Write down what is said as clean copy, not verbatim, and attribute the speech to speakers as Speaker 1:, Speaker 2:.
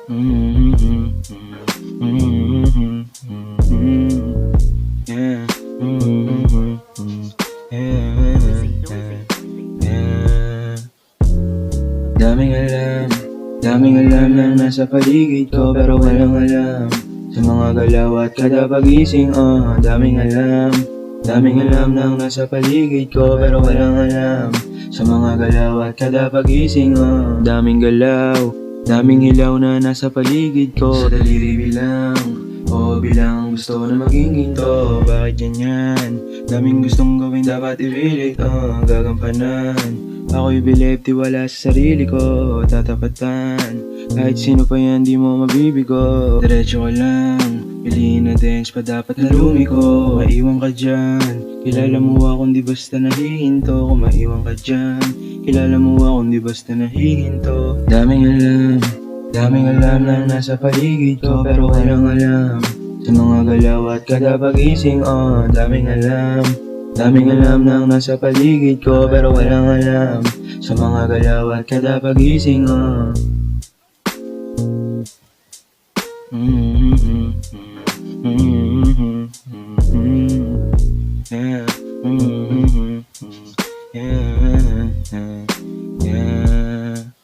Speaker 1: Mhm, mhm, yeah. Mhm, yeah, yeah. Daming alam na nasa paligid ko pero walang alam sa mga galaw at kada pagising, daming alam na nasa paligid ko pero walang alam sa mga galaw at kada pagising, daming galaw, daming ilaw na nasa paligid ko. Sa daliri bilang, bilang gusto na maging ginto. Bakit ganyan? Daming gustong gawin, dapat ipilit, gagampanan. Ako'y believe, tiwala sa sarili ko, tatapatan. Kahit sino pa yan, di mo mabibigo. Diretso ka lang, piliin na dance pa dapat na lumiko. Maiwan ka dyan, kilala mo ako di basta nahihinto. Kung maiwan ka dyan, kilala mo ako di basta nahihinto. Daming alam na nasa paligid ko pero walang alam sa mga galaw at kada pagising, daming alam na nasa paligid ko pero walang alam sa mga galaw at kada pagising, yeah. Yeah. Yeah.